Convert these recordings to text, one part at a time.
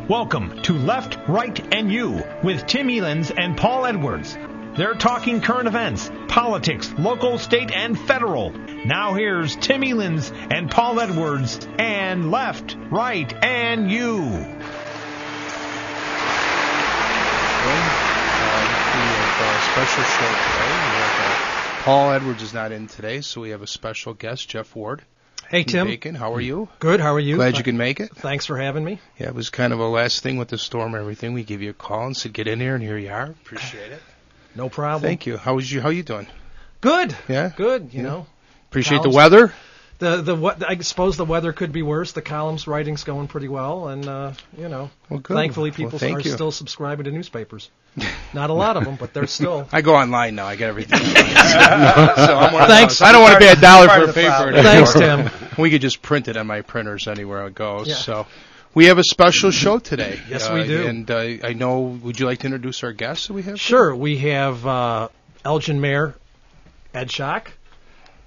Welcome to Left, Right, and You with Tim Elenz and Paul Edwards. They're talking current events, politics, local, state, and federal. Now here's Tim Elenz and Paul Edwards and Left, Right, and You. We have a special show today. Paul Edwards is not in today, so we have a special guest, Jeff Ward. Hey, Tim. Bacon, how are you? Good, how are you? Glad you can make it. Thanks for having me. Yeah, it was kind of a last thing with the storm and everything. We gave you a call and said, get in here, and here you are. Appreciate it. No problem. Thank you. How you doing? Good. Yeah? Good, you know. Appreciate the weather? I suppose the weather could be worse. The columns writing's going pretty well, and, Well, good. thankfully people are still subscribing to newspapers. Not a lot of them, but they're still. I go online now. I get everything. So I'm one of Thanks. those. I don't want to pay $1 for a paper. Thanks, Tim. We could just print it on my printers anywhere it goes. Yeah. So we have a special show today. Yes, we do. And I know, would you like to introduce our guests that we have? Sure. We have Elgin Mayor Ed Schock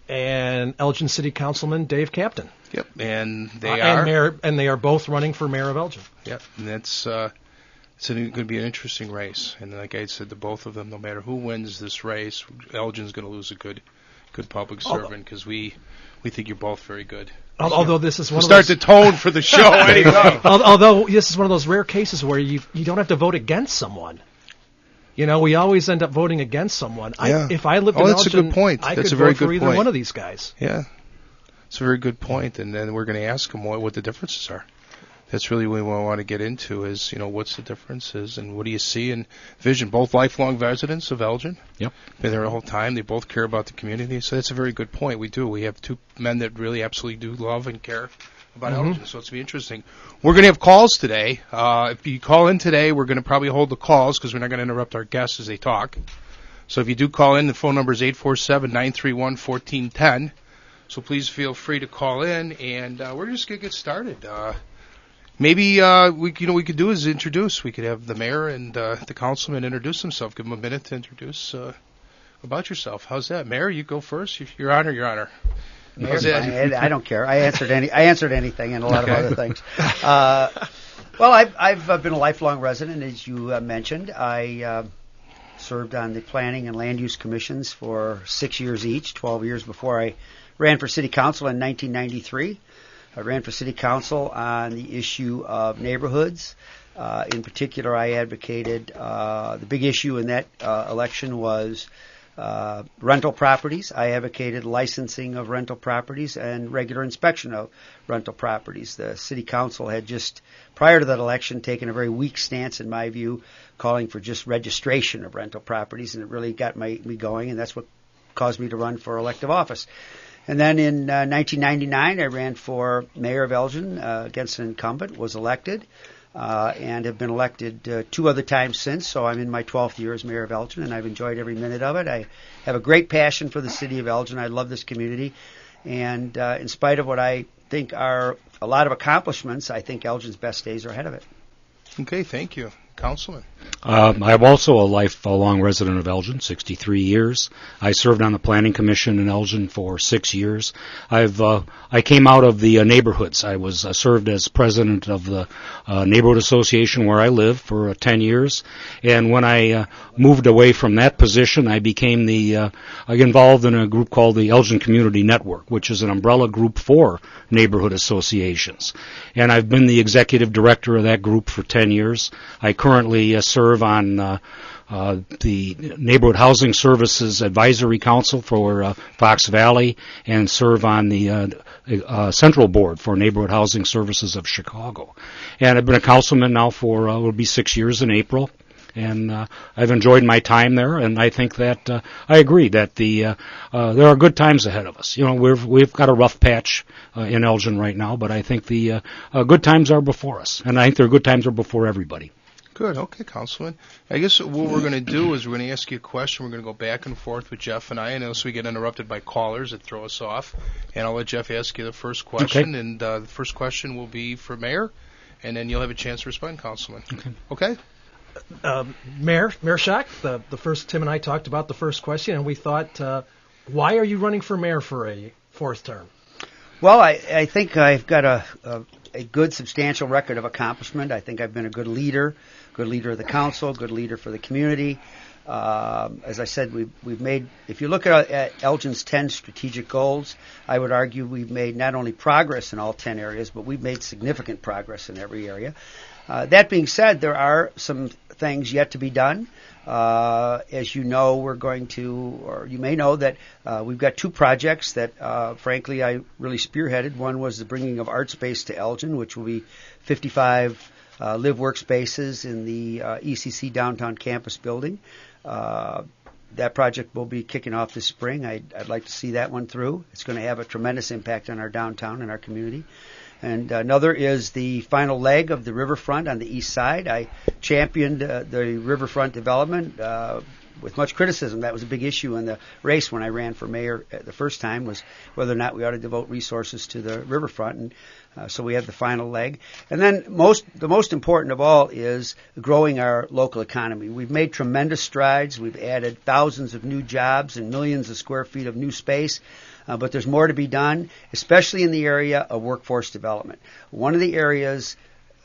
and Elgin City Councilman Dave Kaptain. Yep. And they are both running for mayor of Elgin. Yep. And that's it's going to be an interesting race. And like I said to both of them, no matter who wins this race, Elgin's going to lose a good public servant because we think you're both very good. Although this is one start the tone for the show anytime. Although this is one of those rare cases where you don't have to vote against someone. You know, we always end up voting against someone. Yeah. If I lived in that's Elgin, a good point. I That's could a very vote for good either point. one of these guys. Yeah. It's a very good point. And then we're going to ask them what the differences are. That's really what we want to get into is, what's the differences and what do you see in vision? Both lifelong residents of Elgin. Yep. Been there the whole time. They both care about the community. So that's a very good point. We do. We have two men that really absolutely do love and care about Elgin. So it's going to be interesting. We're going to have calls today. If you call in today, we're going to probably hold the calls because we're not going to interrupt our guests as they talk. So if you do call in, the phone number is 847-931-1410. So please feel free to call in, and we're just going to get started. Maybe we could do is introduce. We could have the mayor and the councilman introduce themselves. Give them a minute to introduce about yourself. How's that, Mayor? You go first. Your Honor, Your Honor. How's that? I don't care. I answered anything and a lot of other things. Well, I've been a lifelong resident, as you mentioned. I served on the Planning and Land Use Commissions for 6 years each, 12 years before I ran for City Council in 1993. I ran for City Council on the issue of neighborhoods. In particular, I advocated the big issue in that election was rental properties. I advocated licensing of rental properties and regular inspection of rental properties. The City Council had just, prior to that election, taken a very weak stance, in my view, calling for just registration of rental properties, and it really got me going, and that's what caused me to run for elective office. And then in 1999, I ran for mayor of Elgin against an incumbent, was elected, and have been elected 2 other times since. So I'm in my 12th year as mayor of Elgin, and I've enjoyed every minute of it. I have a great passion for the city of Elgin. I love this community. And in spite of what I think are a lot of accomplishments, I think Elgin's best days are ahead of it. Okay, thank you. Councilman. I'm also a lifelong resident of Elgin, 63 years. I served on the Planning Commission in Elgin for 6 years. I came out of the neighborhoods. I was served as president of the neighborhood association where I live for 10 years. And when I moved away from that position, I became I involved in a group called the Elgin Community Network, which is an umbrella group for neighborhood associations. And I've been the executive director of that group for 10 years. I currently serve on the Neighborhood Housing Services Advisory Council for Fox Valley and serve on the Central Board for Neighborhood Housing Services of Chicago. And I've been a councilman now for, it'll be 6 years in April. And I've enjoyed my time there, and I think that I agree that there are good times ahead of us. We've got a rough patch in Elgin right now, but I think the good times are before us, and I think the good times are before everybody. Good. Okay, Councilman. I guess what we're going to do is we're going to ask you a question. We're going to go back and forth with Jeff and I, unless we get interrupted by callers that throw us off. And I'll let Jeff ask you the first question. Okay. And the first question will be for Mayor, and then you'll have a chance to respond, Councilman. Okay? Mayor Schock, the first, Tim and I talked about the first question, and we thought, why are you running for mayor for a 4th term? Well, I think I've got a a good, substantial record of accomplishment. I think I've been a good leader of the council, good leader for the community. As I said, we've made, if you look at Elgin's 10 strategic goals, I would argue we've made not only progress in all 10 areas, but we've made significant progress in every area. That being said, there are some things yet to be done. As you know, we're going to, or you may know that we've got 2 projects that, frankly, I really spearheaded. One was the bringing of art space to Elgin, which will be 55 live workspaces in the ECC downtown campus building. That project will be kicking off this spring. I'd like to see that one through. It's going to have a tremendous impact on our downtown and our community. And another is the final leg of the riverfront on the east side. I championed the riverfront development with much criticism. That was a big issue in the race when I ran for mayor the first time, was whether or not we ought to devote resources to the riverfront. And so we have the final leg. And then the most important of all is growing our local economy. We've made tremendous strides. We've added thousands of new jobs and millions of square feet of new space. But there's more to be done, especially in the area of workforce development. One of the areas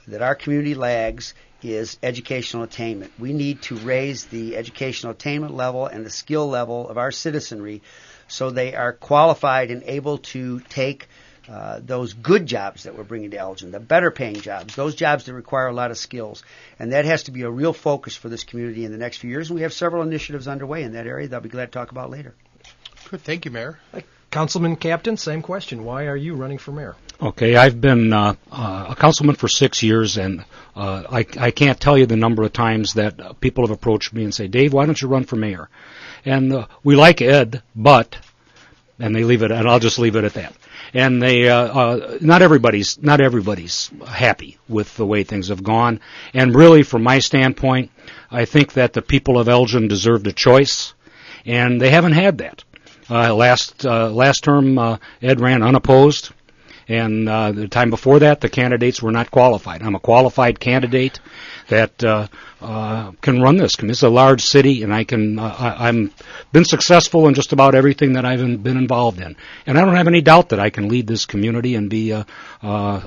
that our community lags is educational attainment. We need to raise the educational attainment level and the skill level of our citizenry so they are qualified and able to take those good jobs that we're bringing to Elgin, the better paying jobs, those jobs that require a lot of skills. And that has to be a real focus for this community in the next few years. And we have several initiatives underway in that area that I'll be glad to talk about later. Good. Thank you, Mayor. Councilman Kaptain, same question. Why are you running for mayor? Okay, I've been a councilman for 6 years, and I can't tell you the number of times that people have approached me and say, Dave, why don't you run for mayor? And we like Ed, but, and they leave it, and I'll just leave it at that. And they, not everybody's happy with the way things have gone. And really, from my standpoint, I think that the people of Elgin deserved a choice, and they haven't had that. Last term, Ed ran unopposed, and the time before that, the candidates were not qualified. I'm a qualified candidate that can run this. It's a large city, and I'm been successful in just about everything that I've been involved in, and I don't have any doubt that I can lead this community and be a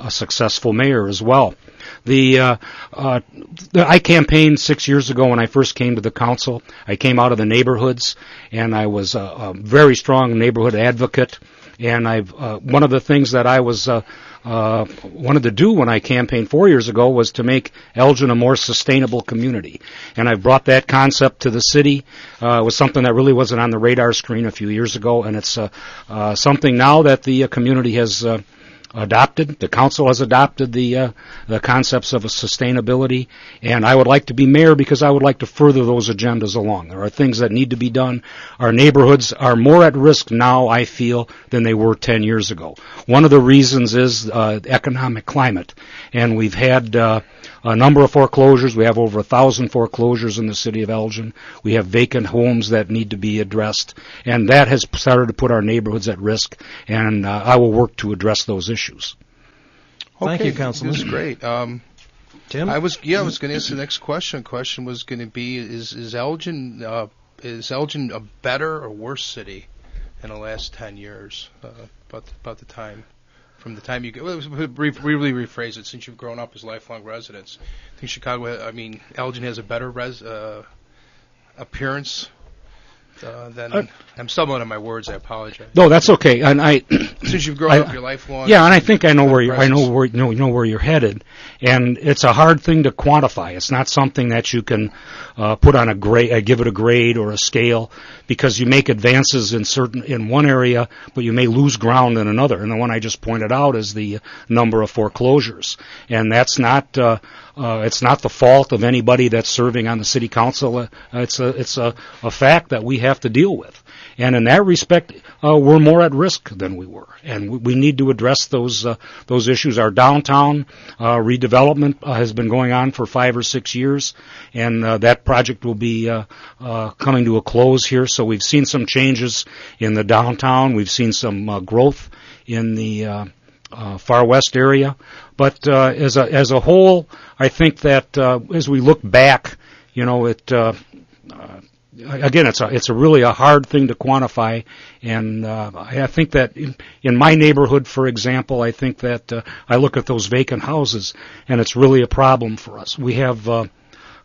successful mayor as well. I campaigned 6 years ago when I first came to the council. I came out of the neighborhoods, and I was a very strong neighborhood advocate. And one of the things that I wanted to do when I campaigned 4 years ago was to make Elgin a more sustainable community. And I've brought that concept to the city. It was something that really wasn't on the radar screen a few years ago, and it's something now that the community has adopted. The council has adopted the concepts of sustainability, and I would like to be mayor because I would like to further those agendas along. There are things that need to be done. Our neighborhoods are more at risk now, I feel, than they were 10 years ago. One of the reasons is economic climate, and we've had a number of foreclosures. We have over 1,000 foreclosures in the city of Elgin. We have vacant homes that need to be addressed, and that has started to put our neighborhoods at risk, and I will work to address those issues. Thank you, Councilman. This is great. Tim? I was going to answer the next question. Question was going to be, is Elgin a better or worse city in the last 10 years? About the time. From the time you go, really rephrase it. Since you've grown up as lifelong residents, I think Elgin has a better appearance than. I'm stumbling on my words. I apologize. No, that's okay. And since you've grown up your lifelong. Yeah, and I think I know where you're headed, and it's a hard thing to quantify. It's not something that you can put on a grade, give it a grade or a scale, because you make advances in one area, but you may lose ground in another. And the one I just pointed out is the number of foreclosures, and that's not. It's not the fault of anybody that's serving on the city council. It's a fact that we have to deal with. And in that respect, we're more at risk than we were, and we need to address those issues. Our downtown redevelopment has been going on for 5 or 6 years, and that project will be coming to a close here. So we've seen some changes in the downtown. We've seen some growth in the far west area, but as a whole, I think that as we look back, again, it's a really a hard thing to quantify, and I think that in my neighborhood, for example, I think that I look at those vacant houses, and it's really a problem for us. We have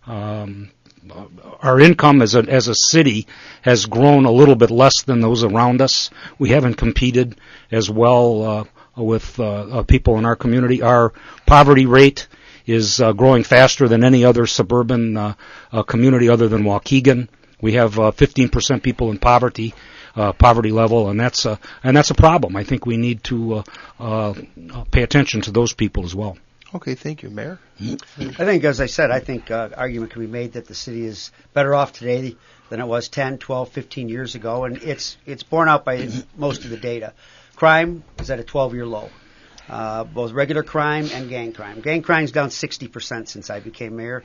our income as a city has grown a little bit less than those around us. We haven't competed as well with people in our community. Our poverty rate is growing faster than any other suburban community other than Waukegan. We have 15% people in poverty level, and that's a problem. I think we need to pay attention to those people as well. Okay, thank you, Mayor. I think, as I said, argument can be made that the city is better off today than it was 10, 12, 15 years ago, and it's borne out by most of the data. Crime is at a 12-year low, both regular crime and gang crime. Gang crime's down 60% since I became mayor.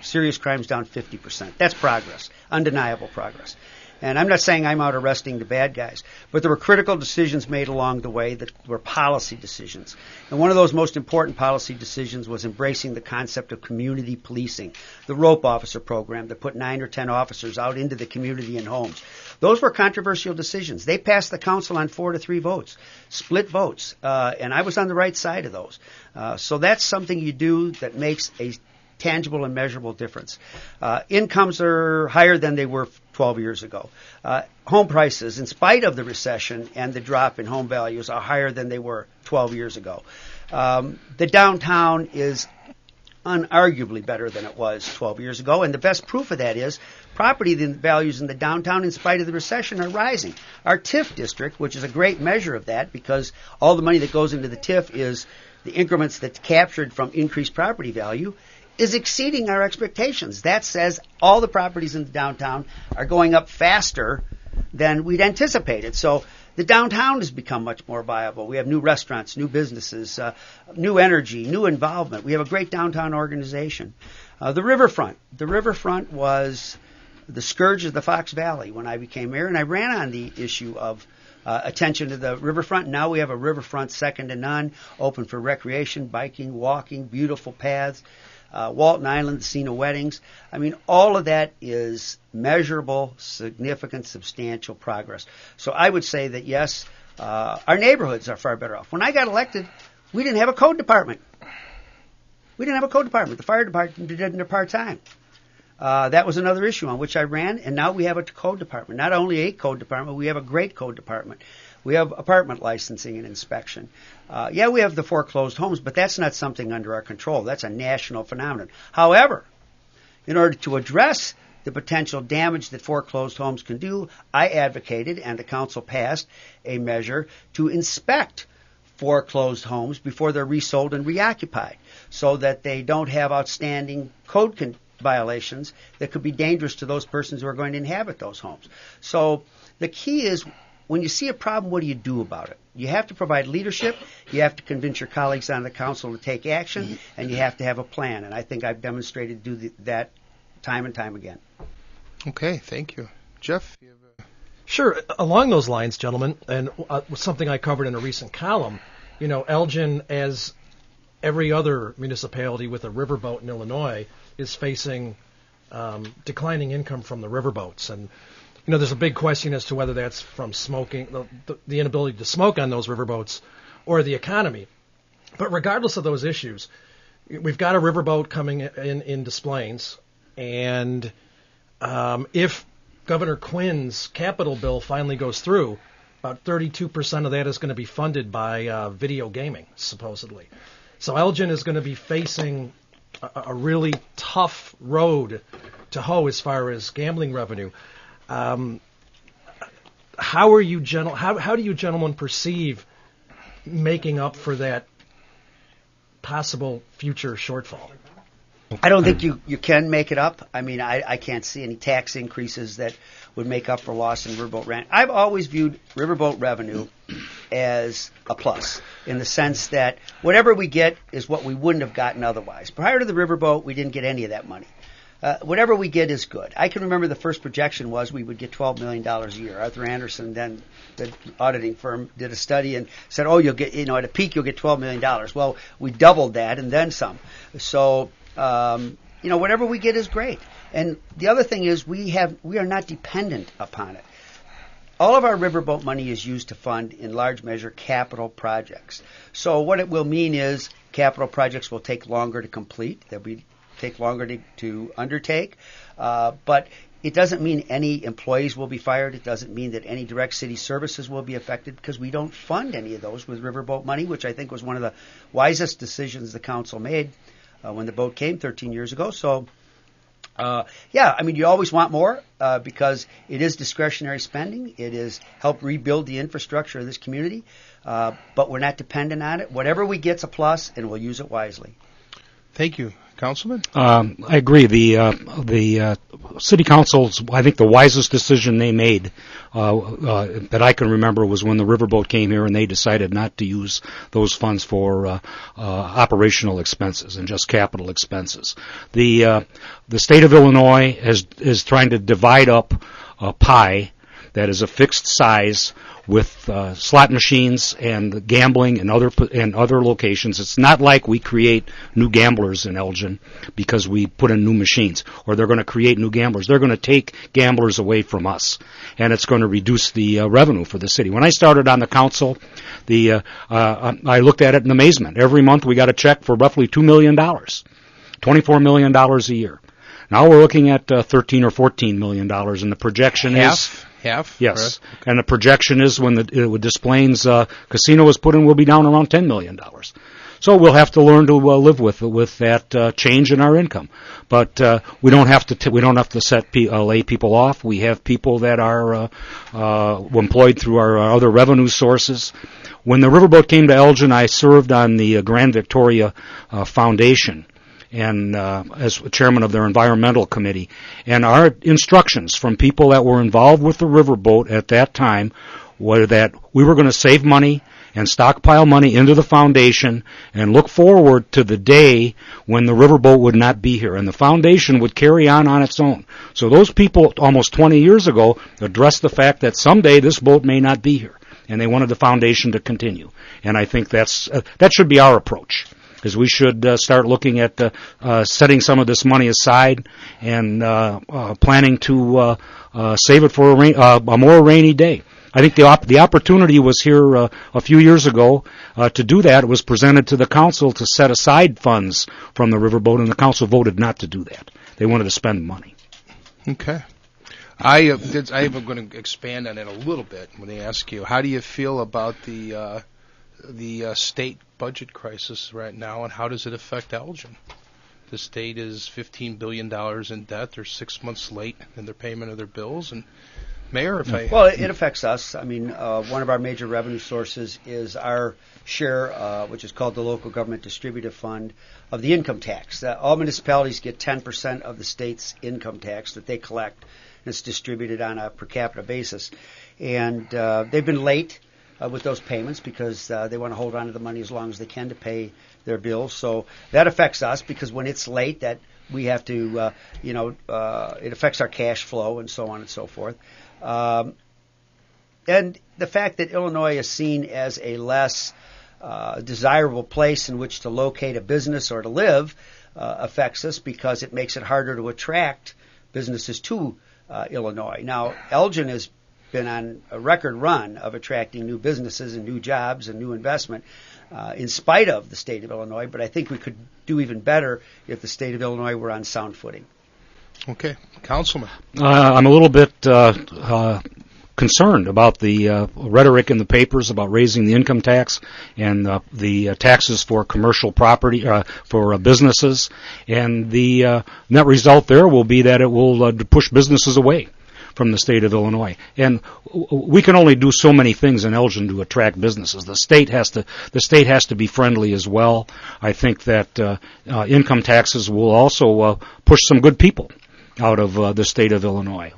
Serious crime's down 50%. That's progress, undeniable progress. And I'm not saying I'm out arresting the bad guys, but there were critical decisions made along the way that were policy decisions. And one of those most important policy decisions was embracing the concept of community policing, the rope officer program that put 9 or 10 officers out into the community and homes. Those were controversial decisions. They passed the council on 4-3 votes, split votes, and I was on the right side of those. So that's something you do that makes a tangible and measurable difference. Incomes are higher than they were 12 years ago. Home prices, in spite of the recession and the drop in home values, are higher than they were 12 years ago. The downtown is unarguably better than it was 12 years ago, and the best proof of that is property values in the downtown, in spite of the recession, are rising. Our TIF district, which is a great measure of that because all the money that goes into the TIF is the increments that's captured from increased property value, is exceeding our expectations. That says all the properties in the downtown are going up faster than we'd anticipated. So the downtown has become much more viable. We have new restaurants, new businesses, new energy, new involvement. We have a great downtown organization. The riverfront was the scourge of the Fox Valley when I became mayor, and I ran on the issue of attention to the riverfront. Now we have a riverfront second to none, open for recreation, biking, walking, beautiful paths. Walton Island, the scene of weddings. I mean, all of that is measurable, significant, substantial progress. So I would say that, yes, our neighborhoods are far better off. When I got elected, we didn't have a code department. The fire department did it part-time. That was another issue on which I ran, and now we have a code department. Not only a code department, we have a great code department. We have apartment licensing and inspection. We have the foreclosed homes, but that's not something under our control. That's a national phenomenon. However, in order to address the potential damage that foreclosed homes can do, I advocated, and the council passed, a measure to inspect foreclosed homes before they're resold and reoccupied so that they don't have outstanding code violations that could be dangerous to those persons who are going to inhabit those homes. So the key is, when you see a problem, what do you do about it? You have to provide leadership, you have to convince your colleagues on the council to take action, and you have to have a plan. And I think I've demonstrated to do that time and time again. Okay, thank you. Jeff? You have Sure. Along those lines, gentlemen, and something I covered in a recent column, Elgin, as every other municipality with a riverboat in Illinois, is facing declining income from the riverboats. And there's a big question as to whether that's from smoking, the inability to smoke on those riverboats, or the economy. But regardless of those issues, we've got a riverboat coming in Des Plaines, and if Governor Quinn's capital bill finally goes through, about 32% of that is going to be funded by video gaming, supposedly. So Elgin is going to be facing a really tough road to hoe as far as gambling revenue. How do you gentlemen perceive making up for that possible future shortfall? I don't think you can make it up. I mean, I can't see any tax increases that would make up for loss in riverboat rent. I've always viewed riverboat revenue as a plus, in the sense that whatever we get is what we wouldn't have gotten otherwise. Prior to the riverboat, we didn't get any of that money. Whatever we get is good. I can remember the first projection was we would get $12 million a year. Arthur Anderson, then the auditing firm, did a study and said, you'll get, at a peak, you'll get $12 million. Well, we doubled that and then some. So, whatever we get is great. And the other thing is we are not dependent upon it. All of our riverboat money is used to fund, in large measure, capital projects. So what it will mean is capital projects will take longer to complete. They'll take longer to undertake. But it doesn't mean any employees will be fired. It doesn't mean that any direct city services will be affected, because we don't fund any of those with riverboat money, which I think was one of the wisest decisions the council made when the boat came 13 years ago. So, you always want more because it is discretionary spending. It is help rebuild the infrastructure of this community, but we're not dependent on it. Whatever we get's a plus, and we'll use it wisely. Thank you. Councilman? I agree. The city council's, I think, the wisest decision they made that I can remember was when the riverboat came here and they decided not to use those funds for operational expenses and just capital expenses. The state of Illinois is trying to divide up a pie that is a fixed size with slot machines and gambling and other locations. It's not like we create new gamblers in Elgin because we put in new machines, or they're going to create new gamblers. They're going to take gamblers away from us, and it's going to reduce the revenue for the city. When I started on the council, I looked at it in amazement. Every month we got a check for roughly $2 million, $24 million a year. Now we're looking at $13 or $14 million, and the projection is... Half? Yes. Right. And the projection is when the Des Plaines casino was put in, we'll be down around $10 million. So we'll have to learn to live with that change in our income. But we don't have to lay people off. We have people that are employed through our other revenue sources. When the riverboat came to Elgin, I served on the Grand Victoria Foundation, and as chairman of their environmental committee. And our instructions from people that were involved with the riverboat at that time were that we were going to save money and stockpile money into the foundation and look forward to the day when the riverboat would not be here, and the foundation would carry on its own. So those people almost 20 years ago addressed the fact that someday this boat may not be here, and they wanted the foundation to continue. And I think that should be our approach. Is we should start looking at setting some of this money aside and planning to save it for a more rainy day. I think the opportunity was here a few years ago to do that. It was presented to the council to set aside funds from the riverboat, and the council voted not to do that. They wanted to spend money. Okay. I am going to expand on it a little bit when they ask you, how do you feel about the state budget crisis right now, and how does it affect Elgin? The state is $15 billion in debt. They're 6 months late in their payment of their bills. And Mayor, it affects us. I mean, one of our major revenue sources is our share, which is called the Local Government Distributive Fund, of the income tax. All municipalities get 10% of the state's income tax that they collect, and it's distributed on a per capita basis. And they've been late with those payments because they want to hold on to the money as long as they can to pay their bills. So that affects us because when it's late, that we have to, it affects our cash flow and so on and so forth. And the fact that Illinois is seen as a less desirable place in which to locate a business or to live affects us because it makes it harder to attract businesses to Illinois. Now, Elgin has been on a record run of attracting new businesses and new jobs and new investment in spite of the state of Illinois, but I think we could do even better if the state of Illinois were on sound footing. Okay. Councilman. I'm a little bit concerned about the rhetoric in the papers about raising the income tax and the taxes for commercial property, for businesses, and the net result there will be that it will push businesses away from the state of Illinois. And we can only do so many things in Elgin to attract businesses. The state has to be friendly as well. I think that income taxes will also push some good people out of the state of Illinois.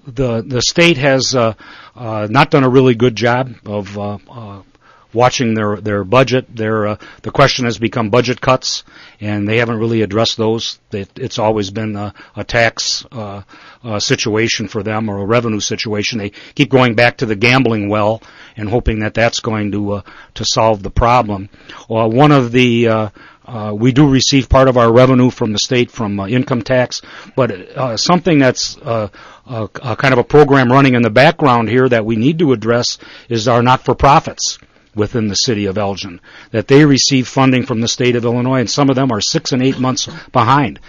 The state has not done a really good job of watching their budget. The question has become budget cuts, and they haven't really addressed those. It's always been a tax situation for them, or a revenue situation. They keep going back to the gambling and hoping that that's going to solve the problem. One of the We do receive part of our revenue from the state from income tax, but something that's kind of a program running in the background here that we need to address is our not-for-profits within the city of Elgin, that they receive funding from the state of Illinois, and some of them are 6 and 8 months behind.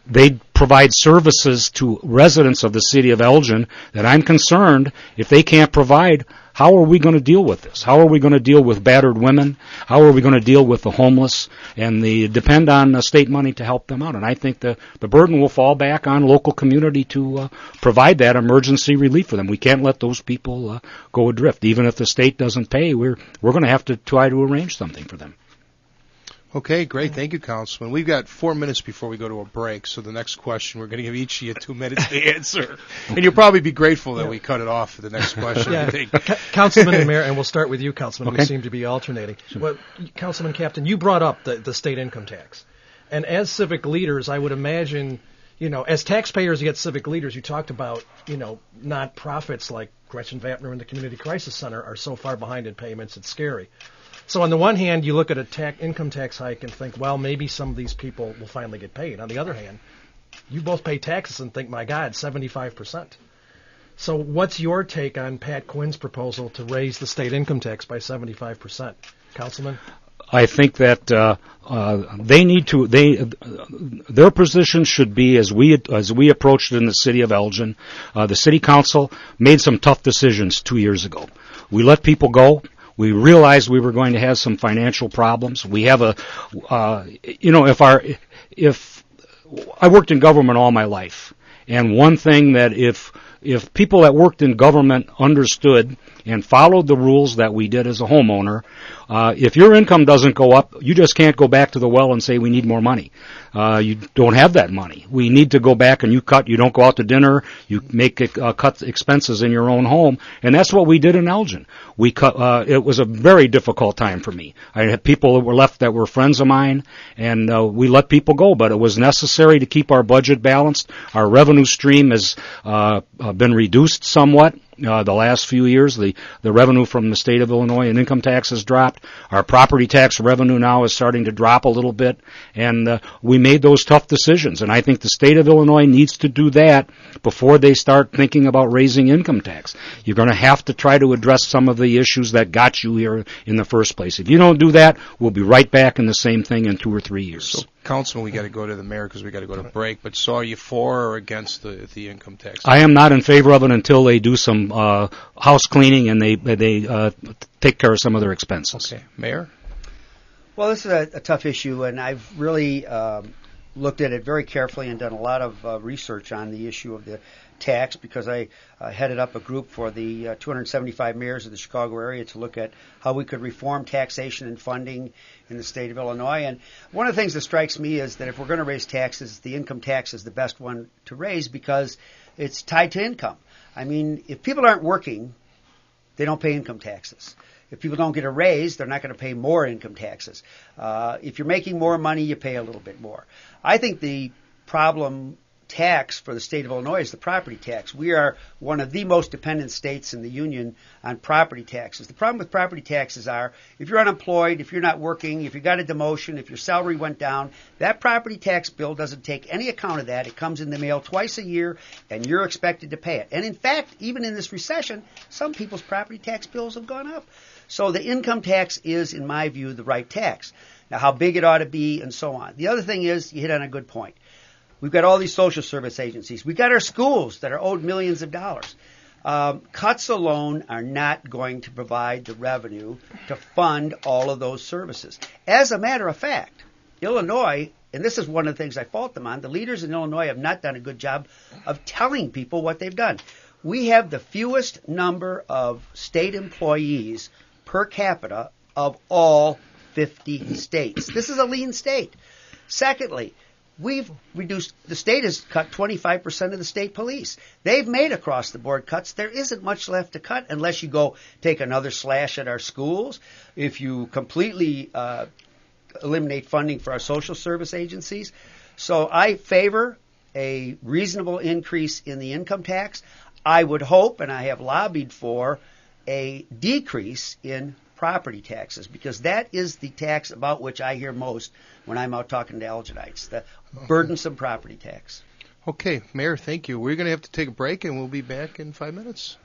They provide services to residents of the city of Elgin that I'm concerned if they can't provide, how are we going to deal with this? How are we going to deal with battered women? How are we going to deal with the homeless? And they depend on state money to help them out. And I think the burden will fall back on local community to provide that emergency relief for them. We can't let those people go adrift. Even if the state doesn't pay, we're going to have to try to arrange something for them. Okay, great. Thank you, Councilman. We've got 4 minutes before we go to a break, so the next question, we're going to give each of you 2 minutes to answer. And you'll probably be grateful that we cut it off for the next question. Yeah. I think. Councilman and Mayor, and we'll start with you, Councilman. Okay. We seem to be alternating. Sure. Well, Councilman Kaptain, you brought up the state income tax. And as civic leaders, I would imagine, as taxpayers, you get civic leaders. You talked about, nonprofits like Gretchen Vapner and the Community Crisis Center are so far behind in payments, it's scary. So on the one hand, you look at a income tax hike and think, well, maybe some of these people will finally get paid. On the other hand, you both pay taxes and think, my God, 75%. So what's your take on Pat Quinn's proposal to raise the state income tax by 75%? Councilman? I think that they need to. Their position should be as we approached it in the city of Elgin. The city council made some tough decisions 2 years ago. We let people go. We realized we were going to have some financial problems. We have if I worked in government all my life, and one thing that if people that worked in government understood and followed the rules that we did as a homeowner, if your income doesn't go up, you just can't go back to the well and say we need more money. You don't have that money. We need to go back and you don't go out to dinner, you cut expenses in your own home, and that's what we did in Elgin. We cut, it was a very difficult time for me. I had people that were left that were friends of mine, and we let people go, but it was necessary to keep our budget balanced. Our revenue stream has been reduced somewhat. The last few years, the revenue from the state of Illinois and income tax has dropped. Our property tax revenue now is starting to drop a little bit, and we made those tough decisions. And I think the state of Illinois needs to do that before they start thinking about raising income tax. You're going to have to try to address some of the issues that got you here in the first place. If you don't do that, we'll be right back in the same thing in 2 or 3 years. So, Councilman, we got to go to the mayor because we got to go to break. But so, are you for or against the income tax? I am not in favor of it until they do some house cleaning and they take care of some of their expenses. Okay, Mayor. Well, this is a tough issue, and I've really looked at it very carefully and done a lot of research on the issue of the tax because I headed up a group for the 275 mayors of the Chicago area to look at how we could reform taxation and funding in the state of Illinois. And one of the things that strikes me is that if we're going to raise taxes, the income tax is the best one to raise because it's tied to income. I mean, if people aren't working, they don't pay income taxes. If people don't get a raise, they're not going to pay more income taxes. If you're making more money, you pay a little bit more. I think the problem tax for the state of Illinois is the property tax. We are one of the most dependent states in the union on property taxes. The problem with property taxes are if you're unemployed, if you're not working, if you got a demotion, if your salary went down, that property tax bill doesn't take any account of that. It comes in the mail twice a year, and you're expected to pay it. And in fact, even in this recession, some people's property tax bills have gone up. So the income tax is, in my view, the right tax. Now, how big it ought to be and so on. The other thing is, you hit on a good point. We've got all these social service agencies. We've got our schools that are owed millions of dollars. Cuts alone are not going to provide the revenue to fund all of those services. As a matter of fact, Illinois, and this is one of the things I fault them on, the leaders in Illinois have not done a good job of telling people what they've done. We have the fewest number of state employees per capita of all 50 states. This is a lean state. Secondly, we've reduced, the state has cut 25% of the state police. They've made across-the-board cuts. There isn't much left to cut unless you go take another slash at our schools, if you completely eliminate funding for our social service agencies. So I favor a reasonable increase in the income tax. I would hope, and I have lobbied for, a decrease in property taxes, because that is the tax about which I hear most when I'm out talking to Elginites, the burdensome property tax. Okay, Mayor, thank you. We're going to have to take a break, and we'll be back in 5 minutes.